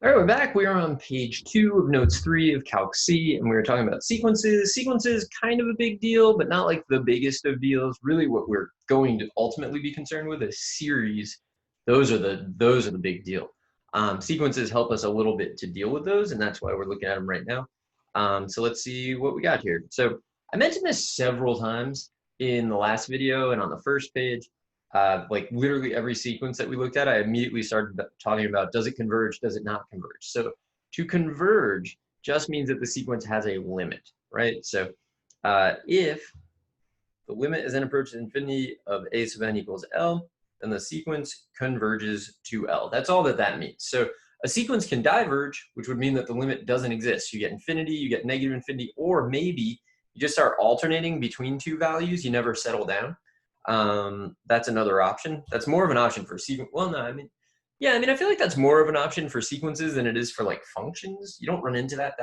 All right, we're back. We are on page 2 of notes 3 of Calc C, and we were talking about sequences. Sequences, kind of a big deal, but not like the biggest of deals. Really, what we're going to ultimately be concerned with is series. Those are the big deal. Sequences help us a little bit to deal with those, and that's why we're looking at them right now. So let's see what we got here. So I mentioned this several times in the last video and on the first page. Like literally every sequence that we looked at, I immediately started talking about, does it converge, does it not converge? So to converge just means that the sequence has a limit, right? So if the limit as n approaches infinity of a sub n equals L, then the sequence converges to L. That's all that that means. So a sequence can diverge, which would mean that the limit doesn't exist. You get infinity, you get negative infinity, or maybe you just start alternating between two values, you never settle down. That's another option. That's more of an option for sequence. Well, no, I feel like that's more of an option for sequences than it is for like functions. You don't run into that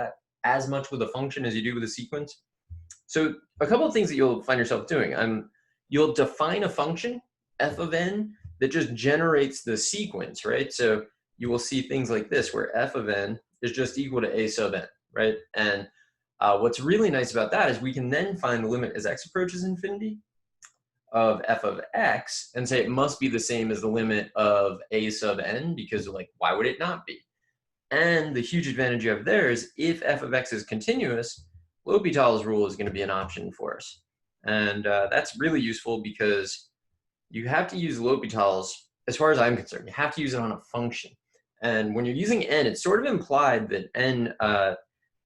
as much with a function as you do with a sequence. So a couple of things that you'll find yourself doing. You'll define a function, f of n, that just generates the sequence, right? So you will see things like this, where f of n is just equal to a sub n, right? And what's really nice about that is we can then find the limit as x approaches infinity of f of x and say it must be the same as the limit of a sub n, because like, why would it not be? And the huge advantage you have there is if f of x is continuous, L'Hopital's rule is going to be an option for us. And that's really useful because you have to use L'Hopital's, as far as I'm concerned, you have to use it on a function. And when you're using n, it's sort of implied that n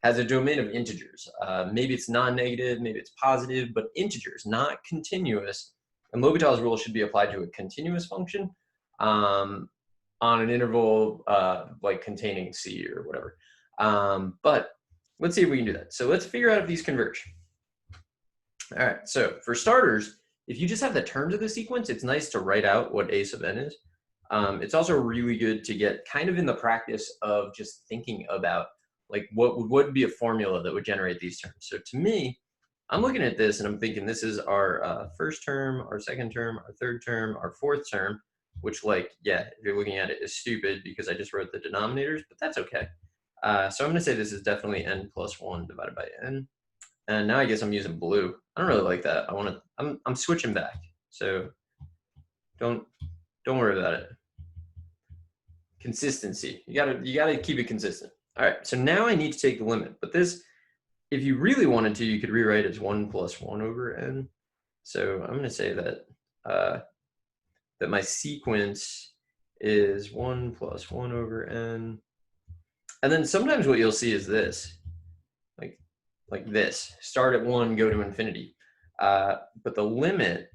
has a domain of integers. Maybe it's non-negative, maybe it's positive, but integers, not continuous. And L'Hopital's rule should be applied to a continuous function on an interval like containing C or whatever. But let's see if we can do that. So let's figure out if these converge. All right, so for starters, if you just have the terms of the sequence, it's nice to write out what a sub n is. It's also really good to get kind of in the practice of just thinking about like what would be a formula that would generate these terms. So to me, I'm looking at this and I'm thinking this is our first term, our second term, our third term, our fourth term, which like, yeah, if you're looking at it is stupid because I just wrote the denominators, but that's okay. So I'm gonna say this is definitely n plus 1 divided by n. And now I guess I'm using blue. I don't really like that. I'm switching back. So don't worry about it. Consistency. You gotta keep it consistent. All right, so now I need to take the limit, but this, if you really wanted to, you could rewrite it as 1 plus 1 over n. So I'm gonna say that that my sequence is 1 plus 1 over n. And then sometimes what you'll see is this, like this, start at 1, go to infinity. But the limit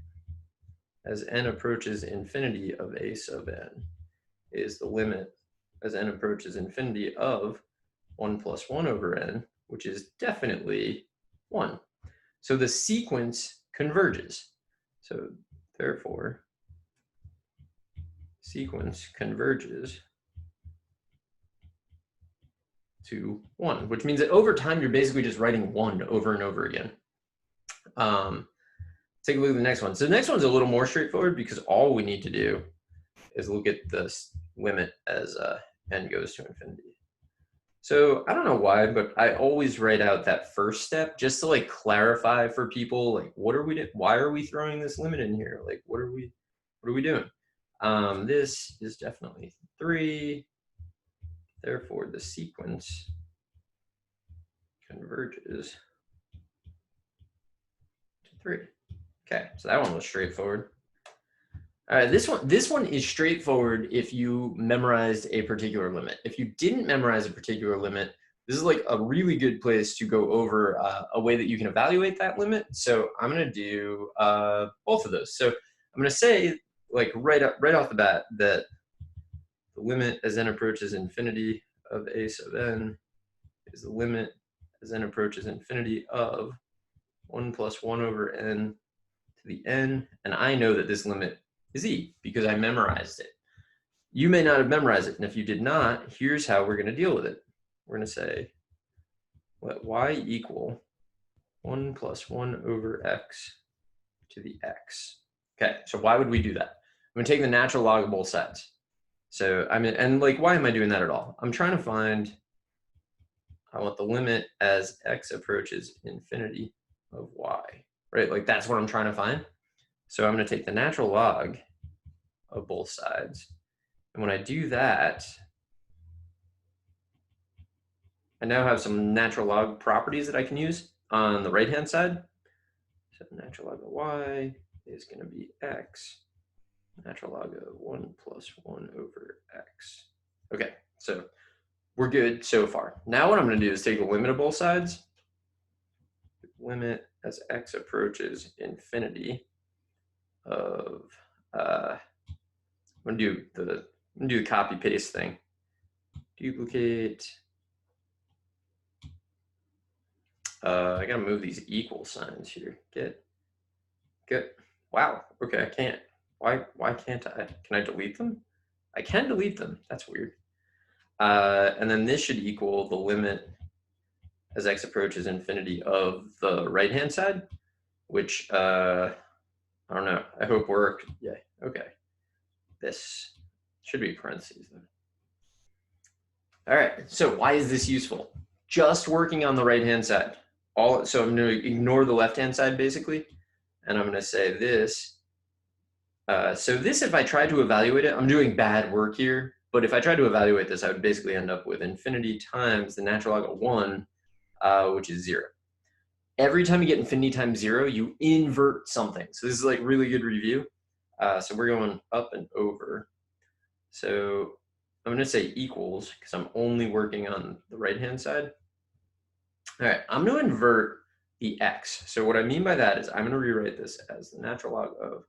as n approaches infinity of a sub n is the limit as n approaches infinity of 1 plus 1 over n, which is definitely 1. So the sequence converges. So therefore, sequence converges to 1, which means that over time, you're basically just writing 1 over and over again. Take a look at the next one. So the next one's a little more straightforward because all we need to do is look at this limit as n goes to infinity. So I don't know why, but I always write out that first step just to like clarify for people, like, what are we doing? Why are we throwing this limit in here? Like, what are we doing? This is definitely 3. Therefore, the sequence converges to 3. Okay, so that one was straightforward. All right, this one is straightforward if you memorized a particular limit. If you didn't memorize a particular limit, this is like a really good place to go over a way that you can evaluate that limit. So I'm gonna do both of those. So I'm gonna say, like right off the bat, that the limit as n approaches infinity of a sub n is the limit as n approaches infinity of 1 plus 1 over n to the n. And I know that this limit is e because I memorized it. You may not have memorized it, and if you did not, here's how we're going to deal with it. We're going to say let y equal 1 plus 1 over x to the x. Okay, so why would we do that? I'm going to take the natural log of both sides. So I mean, and like, why am I doing that at all? I'm trying to find, I want the limit as x approaches infinity of y, right? Like that's what I'm trying to find. So I'm going to take the natural log of both sides. And when I do that, I now have some natural log properties that I can use on the right-hand side. So natural log of y is going to be x, natural log of 1 plus 1 over x. Okay, so we're good so far. Now what I'm going to do is take the limit of both sides. Limit as x approaches infinity of, I'm going to do the copy paste thing. Duplicate. I gotta move these equal signs here. Get. Wow. Okay, I can't. Why can't I? Can I delete them? I can delete them. That's weird. And then this should equal the limit as x approaches infinity of the right-hand side, which I don't know. I hope worked. Yeah. Okay. This should be parentheses though. All right. So why is this useful? Just working on the right-hand side. So I'm going to ignore the left-hand side basically, and I'm going to say this. So this, if I try to evaluate it, I'm doing bad work here, but if I try to evaluate this, I would basically end up with infinity times the natural log of 1, which is 0. Every time you get infinity times 0, you invert something. So this is like really good review. So we're going up and over. So I'm going to say equals because I'm only working on the right-hand side. All right, I'm going to invert the x. So what I mean by that is I'm going to rewrite this as the natural log of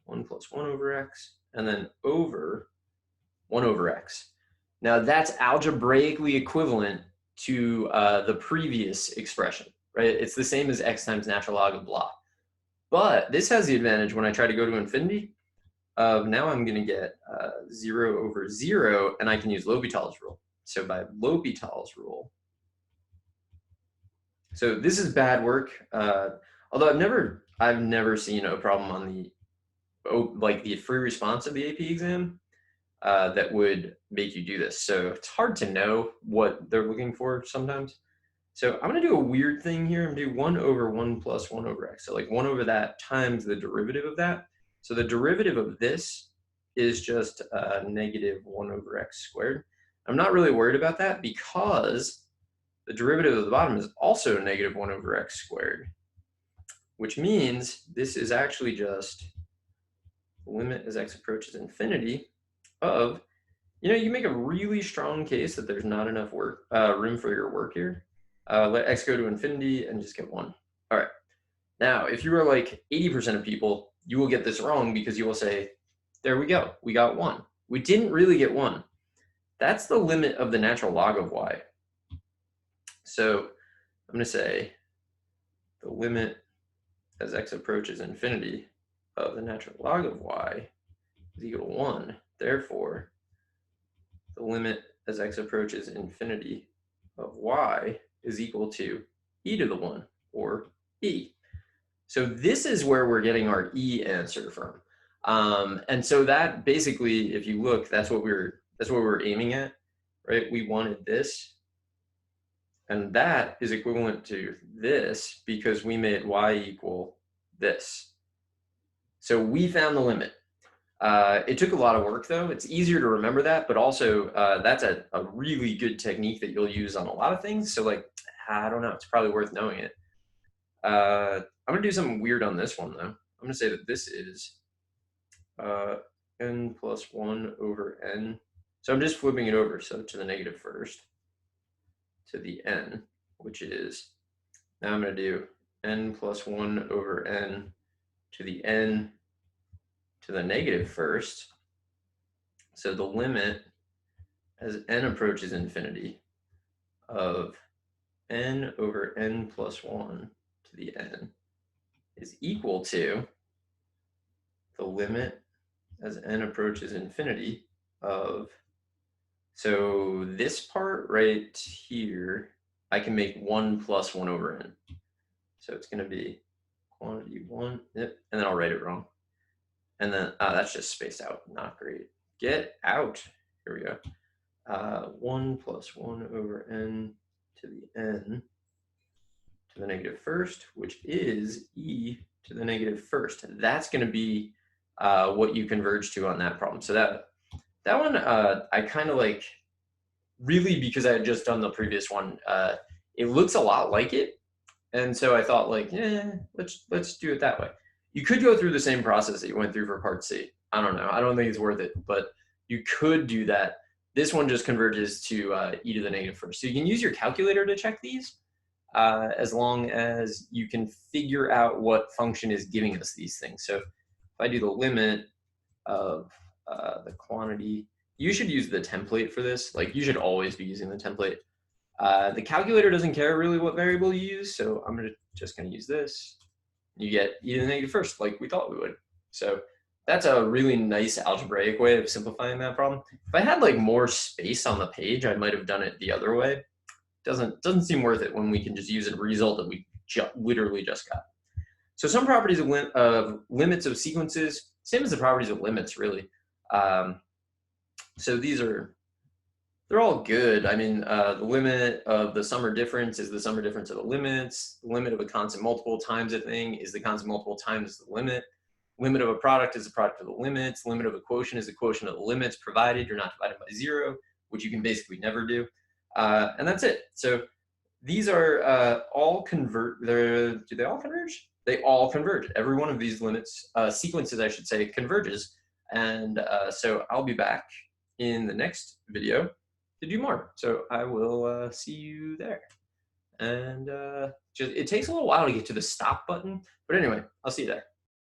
1 plus 1 over x, and then over 1 over x. Now that's algebraically equivalent to the previous expression, right? It's the same as x times natural log of blah. But this has the advantage when I try to go to infinity of now I'm going to get 0 over 0, and I can use L'Hopital's rule. So by L'Hopital's rule, so this is bad work. Although I've never seen a problem on the like the free response of the AP exam that would make you do this. So it's hard to know what they're looking for sometimes. So I'm going to do a weird thing here. I'm going to do 1 over 1 plus 1 over x. So like 1 over that times the derivative of that. So the derivative of this is just negative 1 over x squared. I'm not really worried about that because the derivative of the bottom is also negative 1 over x squared, which means this is actually just the limit as x approaches infinity of, you make a really strong case that there's not enough room for your work here. Let x go to infinity and just get 1. All right. Now, if you are like 80% of people, you will get this wrong because you will say, there we go, we got 1. We didn't really get 1. That's the limit of the natural log of y. So I'm going to say the limit as x approaches infinity of the natural log of y is equal to 1. Therefore, the limit as x approaches infinity of y is equal to e to the 1, or e. So this is where we're getting our e answer from. And so that basically, if you look, that's what we're aiming at, right? We wanted this, and that is equivalent to this because we made y equal this. So we found the limit. It took a lot of work though. It's easier to remember that, but also that's a really good technique that you'll use on a lot of things. So like, I don't know, it's probably worth knowing it. I'm gonna do something weird on this one though. I'm gonna say that this is n plus 1 over n. So I'm just flipping it over, so to the negative first, to the n, which is, now I'm gonna do n plus 1 over n to the n to the negative first. So the limit as n approaches infinity of n over n plus 1 to the n is equal to the limit as n approaches infinity of, so this part right here, I can make 1 plus 1 over n. So it's going to be quantity 1, yep, and then I'll write it wrong. And then that's just spaced out, not great. get out. Here we go. 1 plus 1 over n to the n to the negative first, which is e to the negative first. That's going to be what you converge to on that problem. So that one I kind of like, really, because I had just done the previous one. It looks a lot like it, and so I thought like, yeah, let's do it that way. You could go through the same process that you went through for part C. I don't know. I don't think it's worth it, but you could do that. This one just converges to e to the negative first. So you can use your calculator to check these, as long as you can figure out what function is giving us these things. So if I do the limit of the quantity, you should use the template for this. Like, you should always be using the template. The calculator doesn't care really what variable you use, so I'm just gonna use this. You get e to the negative first, like we thought we would. So that's a really nice algebraic way of simplifying that problem. If I had like more space on the page, I might have done it the other way. Doesn't seem worth it when we can just use a result that we literally just got. So some properties of limits of sequences, same as the properties of limits, really. So they're all good. I mean, the limit of the sum or difference is the sum or difference of the limits. The limit of a constant multiple times a thing is the constant multiple times the limit. Limit of a product is the product of the limits. Limit of a quotient is the quotient of the limits, provided you're not divided by 0, which you can basically never do. And that's it. So these are all do they all converge? They all converge. Every one of these limits, sequences, I should say, converges. And so I'll be back in the next video to do more. So I will see you there. And it takes a little while to get to the stop button. But anyway, I'll see you there.